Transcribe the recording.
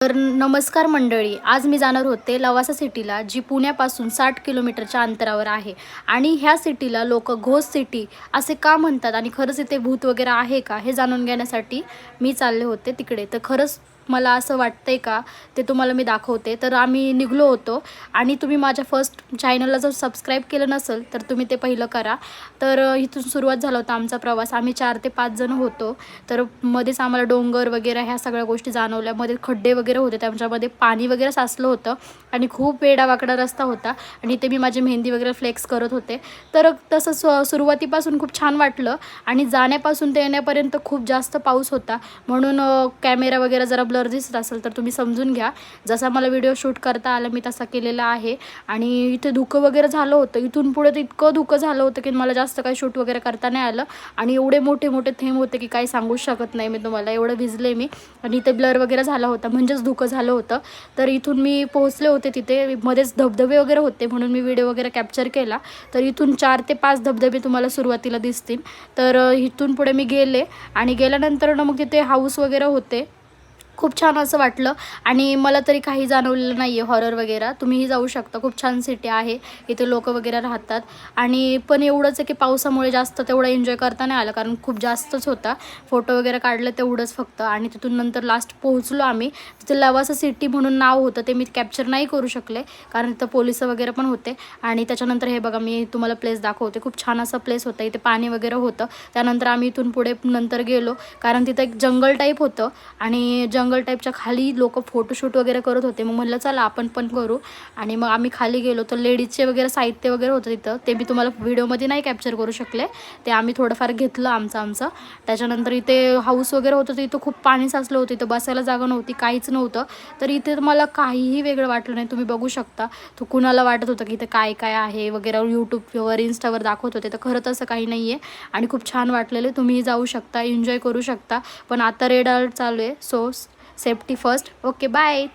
तर नमस्कार मंडळी, आज मी जाणार होते लवासा सिटीला, जी पुण्यापासून 60 किलोमीटरच्या अंतरावर आहे. आणि ह्या सिटीला लोक घोस्ट सिटी असे का म्हणतात आणि खरंच इथे भूत वगैरे आहे का हे जाणून घेण्यासाठी मी चालले होते तिकडे. तर खरंच मला असं वाटतंय का ते तुम्हाला मी दाखवते. तर आम्ही निघलो होतो आणि तुम्ही माझ्या फर्स्ट चॅनलला जर सबस्क्राईब केलं नसेल तर तुम्ही ते पहिलं करा. तर इथून सुरुवात झाला होता आमचा प्रवास. आम्ही 4 ते 5 जण होतो. तर मध्येच आम्हाला डोंगर वगैरे ह्या सगळ्या गोष्टी जाणवल्या. मध्ये खड्डे वगैरे होते, त्याच्यामध्ये पाणी वगैरे साचलं होतं आणि खूप वेडावाकडा रस्ता होता आणि ते मी माझी मेहंदी वगैरे फ्लेक्स करत होते. तर तसं सुरुवातीपासून खूप छान वाटलं आणि जाण्यापासून ते येण्यापर्यंत खूप जास्त पाऊस होता, म्हणून कॅमेरा वगैरे जरा ब्लर दिसत असेल तर तुम्ही समजून घ्या. जसा मला व्हिडिओ शूट करता आला मी तसा केलेला आहे. आणि इथे धुकं वगैरे झालं होतं. इथून पुढे तर इतकं धुकं झालं होतं की मला जास्त काही शूट वगैरे करता नाही आलं. आणि एवढे मोठे मोठे थेंब होते की काही सांगू शकत नाही मी तुम्हाला, एवढं भिजले मी. आणि इथे ब्लर वगैरे झाला होता, म्हणजेच धुकं झालं होतं. तर इथून मी पोहोचले होते तिथे, मध्येच धबधबे वगैरे होते म्हणून मी व्हिडिओ वगैरे कॅप्चर केला. तर इथून 4 ते 5 धबधबे तुम्हाला सुरुवातीला दिसतील. तर इथून पुढे मी गेले आणि गेल्यानंतर मग तिथे हाऊस वगैरे होते. खूप छान असं वाटलं आणि मला तरी काही जाणवलेलं नाही आहे हॉरर वगैरे. तुम्हीही जाऊ शकता, खूप छान सिटी आहे, इथे लोक वगैरे राहतात. आणि पण एवढंच आहे की पावसामुळे जास्त तेवढं एन्जॉय करता नाही आलं, कारण खूप जास्तच होता. फोटो वगैरे काढले तेवढंच फक्त. आणि तिथून नंतर लास्ट पोहोचलो आम्ही. तिथे लवासा सिटी म्हणून नाव होतं, ते मी कॅप्चर नाही करू शकले कारण तिथं पोलिस वगैरे पण होते. आणि त्याच्यानंतर हे बघा मी तुम्हाला प्लेस दाखवते. खूप छान असा प्लेस होता, इथे पाणी वगैरे होतं. त्यानंतर आम्ही इथून पुढे नंतर गेलो कारण तिथं एक जंगल टाईप होतं आणि जंगल टाईपच्या खाली लोक फोटोशूट वगैरे करत होते. मग म्हटलं चला आपण पण करू. आणि मग आम्ही खाली गेलो. तर लेडीजचे वगैरे साहित्य वगैरे होतं तिथं, ते मी तुम्हाला व्हिडिओमध्ये नाही कॅप्चर करू शकले, ते आम्ही थोडंफार घेतलं आमचं. त्याच्यानंतर इथे हाऊस वगैरे होतं, तर इथं खूप पाणी साचलं होतं, इथं बसायला जागा नव्हती, काहीच नव्हतं. तर इथे मला काहीही वेगळं वाटलं नाही, तुम्ही बघू शकता. तो कुणाला वाटत होतं की इथे काय काय आहे वगैरे, यूट्यूबवर इंस्टावर दाखवत होते, तर खरं तसं काही नाही आहे. आणि खूप छान वाटलेलं, तुम्हीही जाऊ शकता, एन्जॉय करू शकता. पण आता रेड अलर्ट चालू आहे, so safety first. Okay, bye.